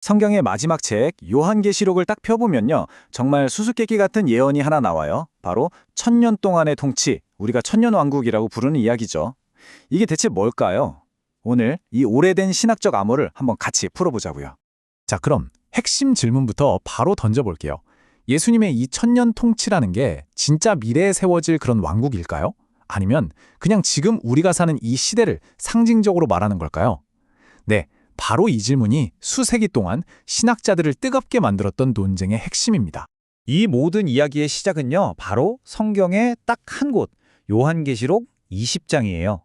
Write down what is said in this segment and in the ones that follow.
성경의 마지막 책 요한계시록을 딱 펴보면요. 정말 수수께끼 같은 예언이 하나 나와요. 바로 천년 동안의 통치, 우리가 천년왕국이라고 부르는 이야기죠. 이게 대체 뭘까요? 오늘 이 오래된 신학적 암호를 한번 같이 풀어보자고요. 자, 그럼 핵심 질문부터 바로 던져볼게요. 예수님의 이 천년 통치라는 게 진짜 미래에 세워질 그런 왕국일까요? 아니면 그냥 지금 우리가 사는 이 시대를 상징적으로 말하는 걸까요? 네, 바로 이 질문이 수세기 동안 신학자들을 뜨겁게 만들었던 논쟁의 핵심입니다. 이 모든 이야기의 시작은요. 바로 성경의 딱 한 곳, 요한계시록 20장이에요.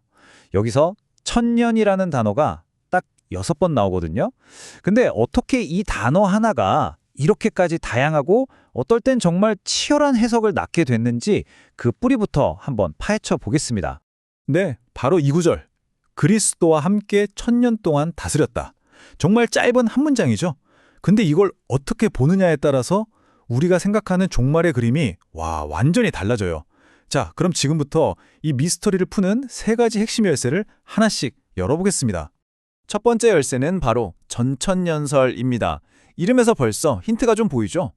여기서 천년이라는 단어가 딱 6번 나오거든요. 근데 어떻게 이 단어 하나가 이렇게까지 다양하고 어떨 땐 정말 치열한 해석을 낳게 됐는지 그 뿌리부터 한번 파헤쳐 보겠습니다. 네, 바로 이 구절. 그리스도와 함께 천년 동안 다스렸다. 정말 짧은 한 문장이죠. 근데 이걸 어떻게 보느냐에 따라서 우리가 생각하는 종말의 그림이 완전히 달라져요. 자, 그럼 지금부터 이 미스터리를 푸는 세 가지 핵심 열쇠를 하나씩 열어보겠습니다. 첫 번째 열쇠는 바로 전천년설입니다. 이름에서 벌써 힌트가 좀 보이죠?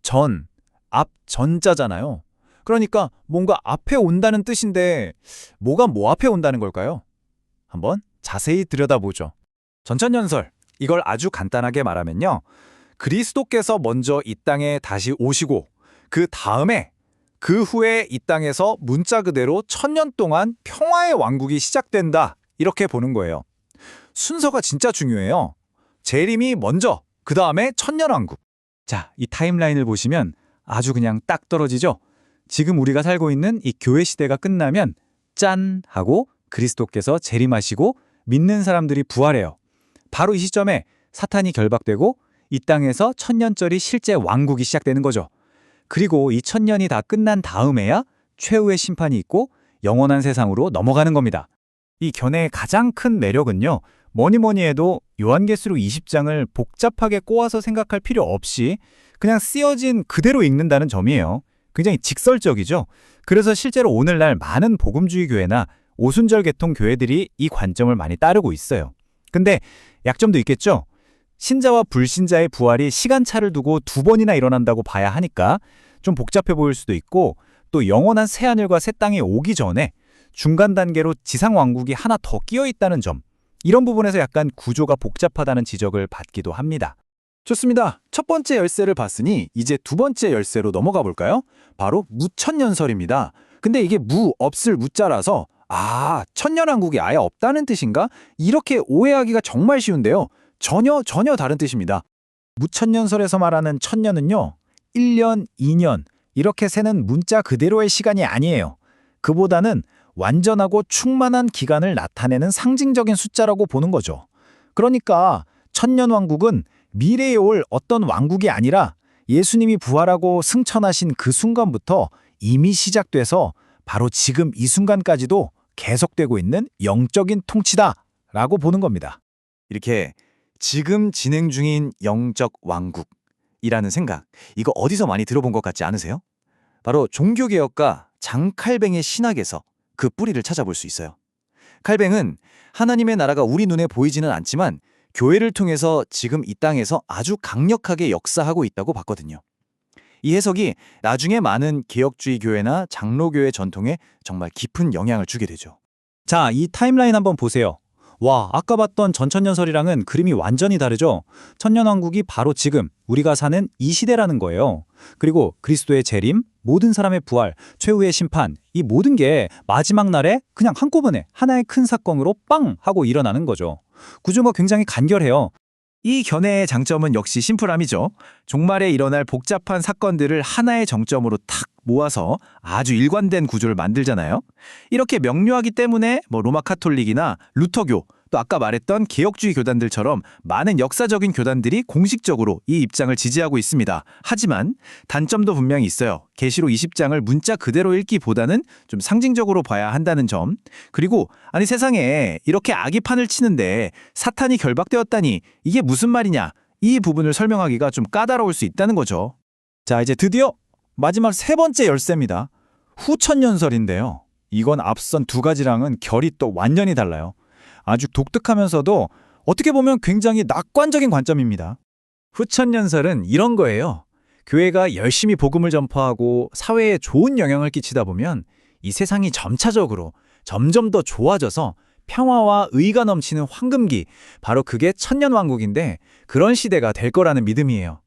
전, 앞 전자잖아요. 그러니까 뭔가 앞에 온다는 뜻인데 뭐가 뭐 앞에 온다는 걸까요? 한번 자세히 들여다보죠. 전천년설, 이걸 아주 간단하게 말하면요. 그리스도께서 먼저 이 땅에 다시 오시고 그 후에 이 땅에서 문자 그대로 천년 동안 평화의 왕국이 시작된다. 이렇게 보는 거예요. 순서가 진짜 중요해요. 재림이 먼저, 그 다음에 천년왕국. 자, 이 타임라인을 보시면 아주 그냥 딱 떨어지죠? 지금 우리가 살고 있는 이 교회 시대가 끝나면 짠! 하고 그리스도께서 재림하시고 믿는 사람들이 부활해요. 바로 이 시점에 사탄이 결박되고 이 땅에서 천년짜리 실제 왕국이 시작되는 거죠. 그리고 이 천년이 다 끝난 다음에야 최후의 심판이 있고 영원한 세상으로 넘어가는 겁니다. 이 견해의 가장 큰 매력은요. 뭐니 해도 요한계시록 20장을 복잡하게 꼬아서 생각할 필요 없이 그냥 쓰여진 그대로 읽는다는 점이에요. 굉장히 직설적이죠. 그래서 실제로 오늘날 많은 복음주의 교회나 오순절 계통 교회들이 이 관점을 많이 따르고 있어요. 근데 약점도 있겠죠? 신자와 불신자의 부활이 시간차를 두고 2번이나 일어난다고 봐야 하니까 좀 복잡해 보일 수도 있고 또 영원한 새하늘과 새 땅이 오기 전에 중간 단계로 지상왕국이 하나 더 끼어 있다는 점, 이런 부분에서 약간 구조가 복잡하다는 지적을 받기도 합니다. 좋습니다. 첫 번째 열쇠를 봤으니 이제 두 번째 열쇠로 넘어가 볼까요? 바로 무천년설입니다. 근데 이게 없을 무자라서 천년왕국이 아예 없다는 뜻인가? 이렇게 오해하기가 정말 쉬운데요. 전혀 다른 뜻입니다. 무천년설에서 말하는 천년은요. 1년, 2년 이렇게 세는 문자 그대로의 시간이 아니에요. 그보다는 완전하고 충만한 기간을 나타내는 상징적인 숫자라고 보는 거죠. 그러니까 천년왕국은 미래에 올 어떤 왕국이 아니라 예수님이 부활하고 승천하신 그 순간부터 이미 시작돼서 바로 지금 이 순간까지도 계속되고 있는 영적인 통치다라고 보는 겁니다. 이렇게 지금 진행 중인 영적 왕국이라는 생각, 이거 어디서 많이 들어본 것 같지 않으세요? 바로 종교개혁가 장칼뱅의 신학에서 그 뿌리를 찾아볼 수 있어요. 칼뱅은 하나님의 나라가 우리 눈에 보이지는 않지만 교회를 통해서 지금 이 땅에서 아주 강력하게 역사하고 있다고 봤거든요. 이 해석이 나중에 많은 개혁주의 교회나 장로교회 전통에 정말 깊은 영향을 주게 되죠. 자, 이 타임라인 한번 보세요. 아까 봤던 전천년설이랑은 그림이 완전히 다르죠? 천년왕국이 바로 지금 우리가 사는 이 시대라는 거예요. 그리고 그리스도의 재림, 모든 사람의 부활, 최후의 심판, 이 모든 게 마지막 날에 그냥 한꺼번에 하나의 큰 사건으로 빵! 하고 일어나는 거죠. 구조가 굉장히 간결해요. 이 견해의 장점은 역시 심플함이죠. 종말에 일어날 복잡한 사건들을 하나의 정점으로 탁 모아서 아주 일관된 구조를 만들잖아요. 이렇게 명료하기 때문에 로마 카톨릭이나 루터교, 또 아까 말했던 개혁주의 교단들처럼 많은 역사적인 교단들이 공식적으로 이 입장을 지지하고 있습니다. 하지만 단점도 분명히 있어요. 계시록 20장을 문자 그대로 읽기보다는 좀 상징적으로 봐야 한다는 점. 그리고 세상에 이렇게 악이 판을 치는데 사탄이 결박되었다니 이게 무슨 말이냐? 이 부분을 설명하기가 좀 까다로울 수 있다는 거죠. 자, 이제 드디어 마지막 세 번째 열쇠입니다. 후천년설인데요. 이건 앞선 두 가지랑은 결이 또 완전히 달라요. 아주 독특하면서도 어떻게 보면 굉장히 낙관적인 관점입니다. 후천연설은 이런 거예요. 교회가 열심히 복음을 전파하고 사회에 좋은 영향을 끼치다 보면 이 세상이 점차적으로 점점 더 좋아져서 평화와 의가 넘치는 황금기, 바로 그게 천년왕국인데 그런 시대가 될 거라는 믿음이에요.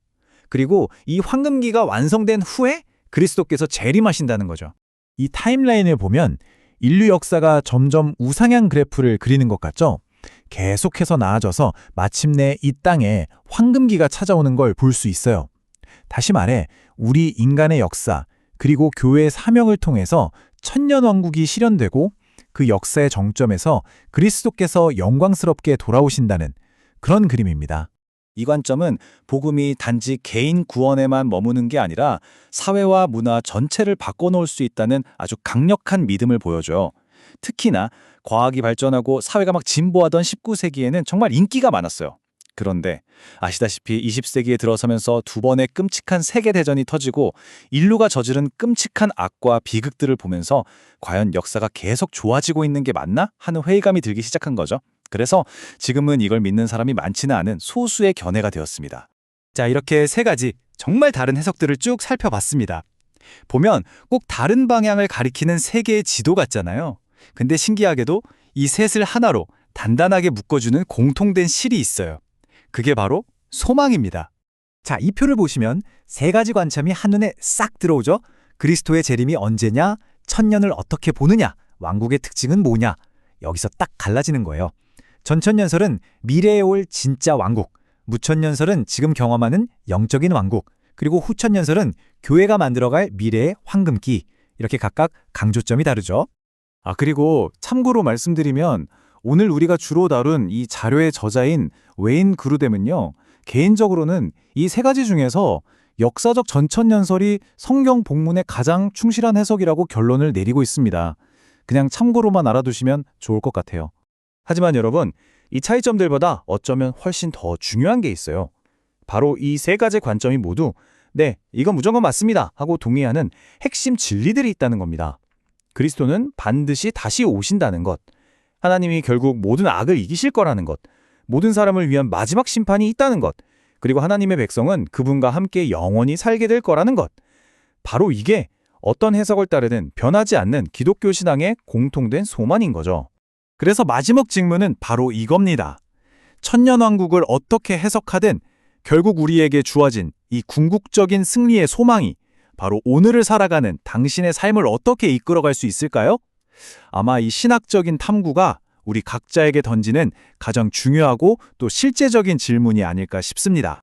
그리고 이 황금기가 완성된 후에 그리스도께서 재림하신다는 거죠. 이 타임라인을 보면 인류 역사가 점점 우상향 그래프를 그리는 것 같죠? 계속해서 나아져서 마침내 이 땅에 황금기가 찾아오는 걸 볼 수 있어요. 다시 말해 우리 인간의 역사 그리고 교회의 사명을 통해서 천년왕국이 실현되고 그 역사의 정점에서 그리스도께서 영광스럽게 돌아오신다는 그런 그림입니다. 이 관점은 복음이 단지 개인 구원에만 머무는 게 아니라 사회와 문화 전체를 바꿔놓을 수 있다는 아주 강력한 믿음을 보여줘요. 특히나 과학이 발전하고 사회가 막 진보하던 19세기에는 정말 인기가 많았어요. 그런데 아시다시피 20세기에 들어서면서 두 번의 끔찍한 세계대전이 터지고 인류가 저지른 끔찍한 악과 비극들을 보면서 과연 역사가 계속 좋아지고 있는 게 맞나 하는 회의감이 들기 시작한 거죠. 그래서 지금은 이걸 믿는 사람이 많지는 않은 소수의 견해가 되었습니다. 자, 이렇게 세 가지 정말 다른 해석들을 쭉 살펴봤습니다. 보면 꼭 다른 방향을 가리키는 세 개의 지도 같잖아요. 근데 신기하게도 이 셋을 하나로 단단하게 묶어주는 공통된 실이 있어요. 그게 바로 소망입니다. 자, 이 표를 보시면 세 가지 관점이 한눈에 싹 들어오죠? 그리스도의 재림이 언제냐, 천년을 어떻게 보느냐, 왕국의 특징은 뭐냐, 여기서 딱 갈라지는 거예요. 전천년설은 미래에 올 진짜 왕국, 무천년설은 지금 경험하는 영적인 왕국, 그리고 후천년설은 교회가 만들어갈 미래의 황금기, 이렇게 각각 강조점이 다르죠. 그리고 참고로 말씀드리면 오늘 우리가 주로 다룬 이 자료의 저자인 웨인 그루뎀은요, 개인적으로는 이 세 가지 중에서 역사적 전천년설이 성경 본문에 가장 충실한 해석이라고 결론을 내리고 있습니다. 그냥 참고로만 알아두시면 좋을 것 같아요. 하지만 여러분, 이 차이점들보다 어쩌면 훨씬 더 중요한 게 있어요. 바로 이 세 가지 관점이 모두 네, 이건 무조건 맞습니다 하고 동의하는 핵심 진리들이 있다는 겁니다. 그리스도는 반드시 다시 오신다는 것, 하나님이 결국 모든 악을 이기실 거라는 것, 모든 사람을 위한 마지막 심판이 있다는 것, 그리고 하나님의 백성은 그분과 함께 영원히 살게 될 거라는 것. 바로 이게 어떤 해석을 따르든 변하지 않는 기독교 신앙의 공통된 소망인 거죠. 그래서 마지막 질문은 바로 이겁니다. 천년왕국을 어떻게 해석하든 결국 우리에게 주어진 이 궁극적인 승리의 소망이 바로 오늘을 살아가는 당신의 삶을 어떻게 이끌어갈 수 있을까요? 아마 이 신학적인 탐구가 우리 각자에게 던지는 가장 중요하고 또 실제적인 질문이 아닐까 싶습니다.